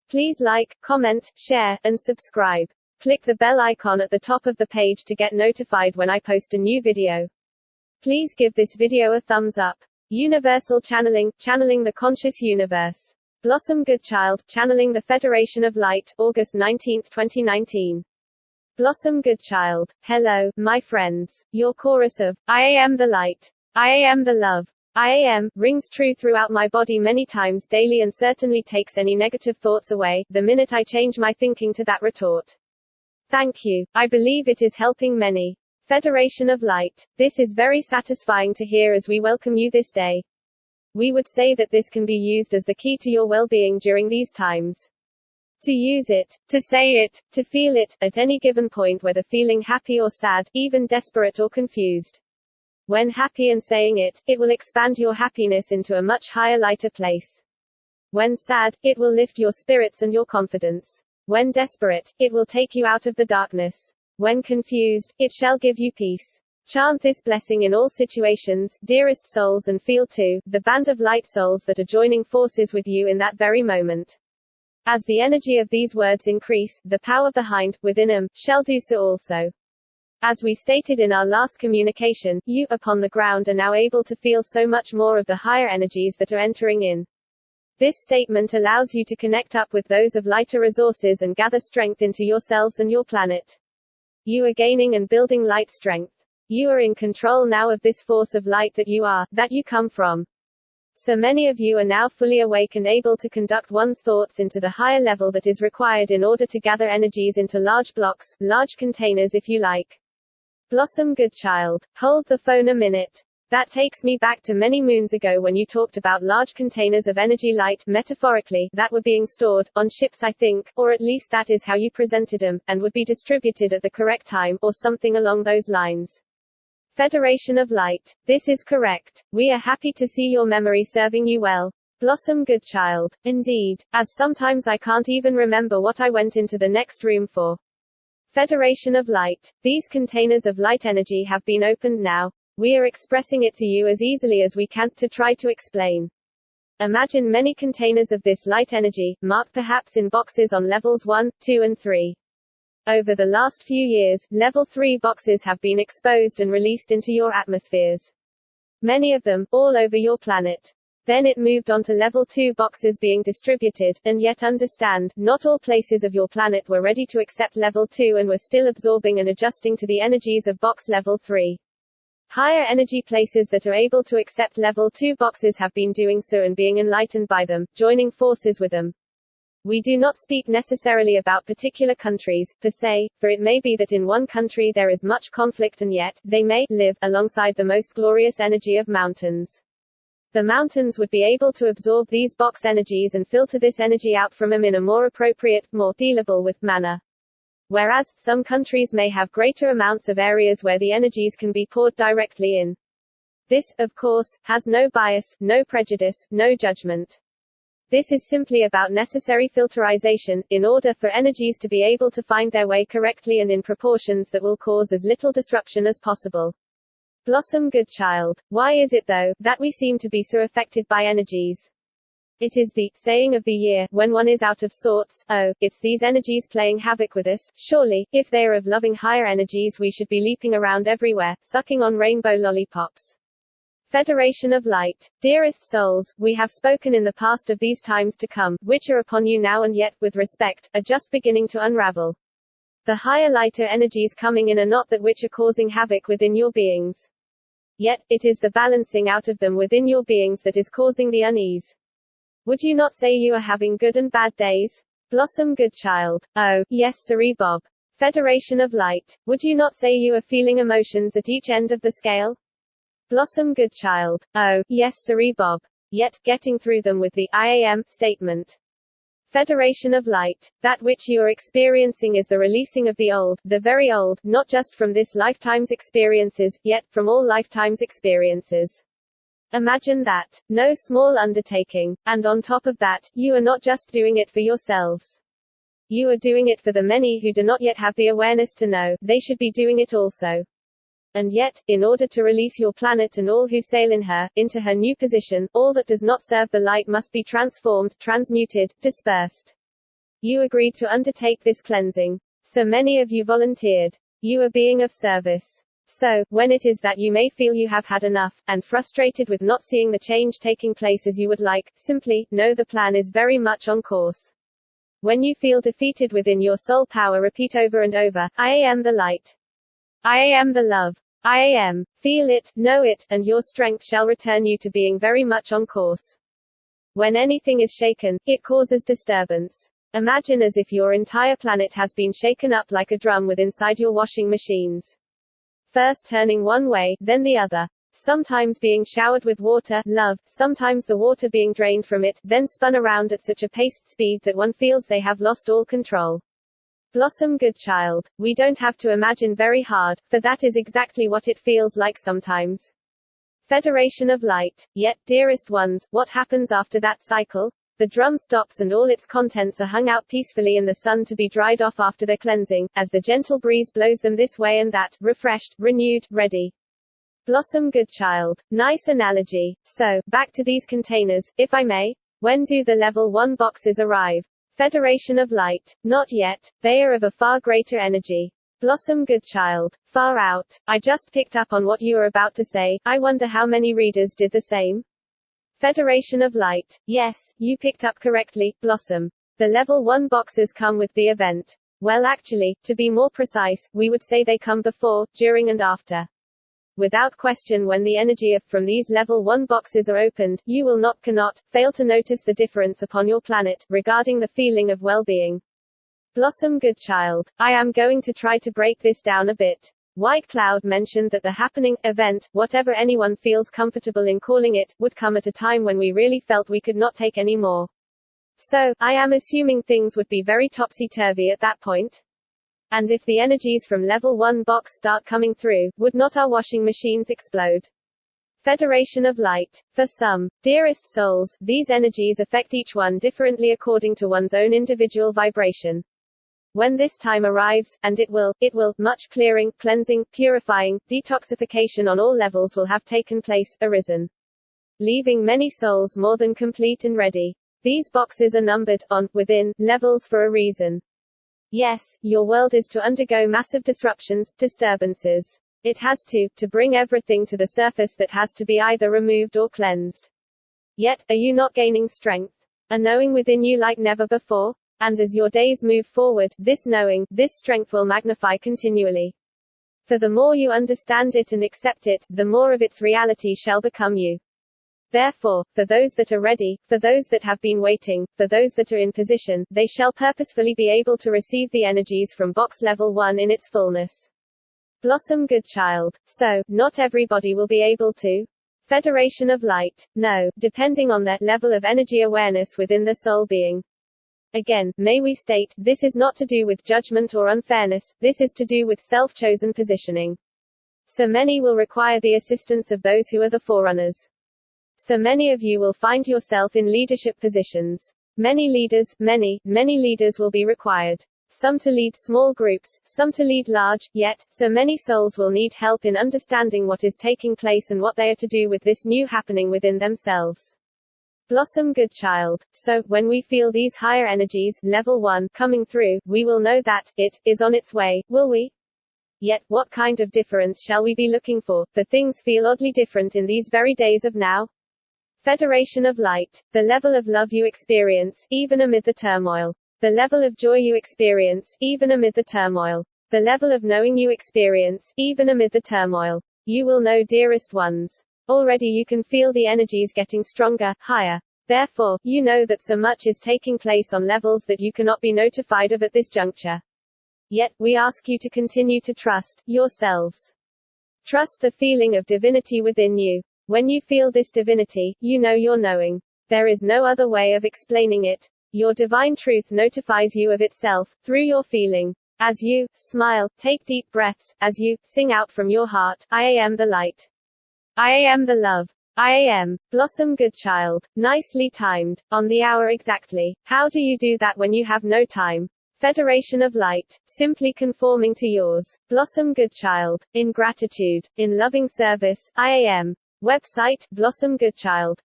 Please like, comment, share, and subscribe. Click the bell icon at the top of the page to get notified when I post a new video. Please give this video a thumbs up. Universal Channeling, channeling the conscious universe. Blossom Goodchild, channeling the Federation of Light, August 19, 2019. Blossom Goodchild. Hello, my friends. Your chorus of, I am the light. I am the love. I am, rings true throughout my body many times daily and certainly takes any negative thoughts away, the minute I change my thinking to that retort. Thank you. I believe it is helping many. Federation of Light. This is very satisfying to hear as we welcome you this day. We would say that this can be used as the key to your well-being during these times. To use it, to say it, to feel it, at any given point, whether feeling happy or sad, even desperate or confused. When happy and saying it, it will expand your happiness into a much higher, lighter place. When sad, it will lift your spirits and your confidence. When desperate, it will take you out of the darkness. When confused, it shall give you peace. Chant this blessing in all situations, dearest souls, and feel too, the band of light souls that are joining forces with you in that very moment. As the energy of these words increase, the power behind, within them, shall do so also. As we stated in our last communication, you, upon the ground, are now able to feel so much more of the higher energies that are entering in. This statement allows you to connect up with those of lighter resources and gather strength into yourselves and your planet. You are gaining and building light strength. You are in control now of this force of light that you are, that you come from. So many of you are now fully awake and able to conduct one's thoughts into the higher level that is required in order to gather energies into large blocks, large containers if you like. Blossom Goodchild. Hold the phone a minute. That takes me back to many moons ago when you talked about large containers of energy light, metaphorically, that were being stored, on ships I think, or at least that is how you presented them, and would be distributed at the correct time, or something along those lines. Federation of Light. This is correct. We are happy to see your memory serving you well. Blossom Goodchild. Indeed. As sometimes I can't even remember what I went into the next room for. Federation of Light. These containers of light energy have been opened now. We are expressing it to you as easily as we can, to try to explain. Imagine many containers of this light energy, marked perhaps in boxes on levels 1, 2 and 3. Over the last few years, level 3 boxes have been exposed and released into your atmospheres. Many of them, all over your planet. Then it moved on to level 2 boxes being distributed, and yet understand, not all places of your planet were ready to accept level 2 and were still absorbing and adjusting to the energies of box level 3. Higher energy places that are able to accept level 2 boxes have been doing so and being enlightened by them, joining forces with them. We do not speak necessarily about particular countries, per se, for it may be that in one country there is much conflict and yet, they may, live, alongside the most glorious energy of mountains. The mountains would be able to absorb these box energies and filter this energy out from them in a more appropriate, more dealable with manner. Whereas, some countries may have greater amounts of areas where the energies can be poured directly in. This, of course, has no bias, no prejudice, no judgment. This is simply about necessary filterization, in order for energies to be able to find their way correctly and in proportions that will cause as little disruption as possible. Blossom Goodchild. Why is it though, that we seem to be so affected by energies? It is the saying of the year, when one is out of sorts, oh, it's these energies playing havoc with us. Surely, if they are of loving higher energies, we should be leaping around everywhere, sucking on rainbow lollipops. Federation of Light. Dearest souls, we have spoken in the past of these times to come, which are upon you now and yet, with respect, are just beginning to unravel. The higher lighter energies coming in are not that which are causing havoc within your beings. Yet, it is the balancing out of them within your beings that is causing the unease. Would you not say you are having good and bad days? Blossom Goodchild. Oh, yes sirree Bob. Federation of Light. Would you not say you are feeling emotions at each end of the scale? Blossom Goodchild. Oh, yes sirree Bob. Yet, getting through them with the I am statement. Federation of Light. That which you are experiencing is the releasing of the old, the very old, not just from this lifetime's experiences, yet, from all lifetimes' experiences. Imagine that. No small undertaking. And on top of that, you are not just doing it for yourselves. You are doing it for the many who do not yet have the awareness to know, they should be doing it also. And yet, in order to release your planet and all who sail in her, into her new position, all that does not serve the light must be transformed, transmuted, dispersed. You agreed to undertake this cleansing. So many of you volunteered. You are being of service. So, when it is that you may feel you have had enough, and frustrated with not seeing the change taking place as you would like, simply know the plan is very much on course. When you feel defeated within your soul power, repeat over and over, I am the light. I am the love. I am. Feel it, know it, and your strength shall return you to being very much on course. When anything is shaken, it causes disturbance. Imagine as if your entire planet has been shaken up like a drum with inside your washing machines. First turning one way, then the other. Sometimes being showered with water, love, sometimes the water being drained from it, then spun around at such a paced speed that one feels they have lost all control. Blossom Goodchild. We don't have to imagine very hard, for that is exactly what it feels like sometimes. Federation of Light. Yet, dearest ones, what happens after that cycle? The drum stops and all its contents are hung out peacefully in the sun to be dried off after their cleansing, as the gentle breeze blows them this way and that, refreshed, renewed, ready. Blossom Goodchild. Nice analogy. So, back to these containers, if I may. When do the level 1 boxes arrive? Federation of Light. Not yet. They are of a far greater energy. Blossom Goodchild. Far out. I just picked up on what you are about to say. I wonder how many readers did the same. Federation of Light. Yes, you picked up correctly, Blossom. The level 1 boxes come with the event. Well, actually, to be more precise, we would say they come before, during and after. Without question, when the energy from these level 1 boxes are opened, you will cannot fail to notice the difference upon your planet, regarding the feeling of well-being. Blossom Goodchild. I am going to try to break this down a bit. White Cloud mentioned that the happening, event, whatever anyone feels comfortable in calling it, would come at a time when we really felt we could not take any more. So, I am assuming things would be very topsy-turvy at that point. And if the energies from level 1 box start coming through, would not our washing machines explode? Federation of Light. For some, dearest souls, these energies affect each one differently according to one's own individual vibration. When this time arrives, and it will, much clearing, cleansing, purifying, detoxification on all levels will have taken place, arisen. Leaving many souls more than complete and ready. These boxes are numbered, within, levels for a reason. Yes, your world is to undergo massive disruptions, disturbances. It has to bring everything to the surface that has to be either removed or cleansed. Yet, are you not gaining strength? A knowing within you like never before? And as your days move forward, this knowing, this strength will magnify continually. For the more you understand it and accept it, the more of its reality shall become you. Therefore, for those that are ready, for those that have been waiting, for those that are in position, they shall purposefully be able to receive the energies from box level 1 in its fullness. Blossom Goodchild. So, not everybody will be able to. Federation of Light. No, depending on their level of energy awareness within the soul being. Again, may we state, this is not to do with judgment or unfairness, this is to do with self-chosen positioning. So many will require the assistance of those who are the forerunners. So many of you will find yourself in leadership positions. Many leaders will be required. Some to lead small groups, some to lead large, yet, so many souls will need help in understanding what is taking place and what they are to do with this new happening within themselves. Blossom Goodchild. So, when we feel these higher energies, level 1, coming through, we will know that it is on its way, will we? Yet, what kind of difference shall we be looking for things feel oddly different in these very days of now? Federation of Light. The level of love you experience, even amid the turmoil. The level of joy you experience, even amid the turmoil. The level of knowing you experience, even amid the turmoil. You will know, dearest ones. Already you can feel the energies getting stronger, higher. Therefore, you know that so much is taking place on levels that you cannot be notified of at this juncture. Yet, we ask you to continue to trust yourselves. Trust the feeling of divinity within you. When you feel this divinity, you know your knowing. There is no other way of explaining it. Your divine truth notifies you of itself, through your feeling. As you smile, take deep breaths, as you sing out from your heart, I am the light. I am the love. I am. Blossom Goodchild. Nicely timed. On the hour exactly. How do you do that when you have no time? Federation of Light. Simply conforming to yours. Blossom Goodchild. In gratitude. In loving service. I am. Website, Blossom Goodchild.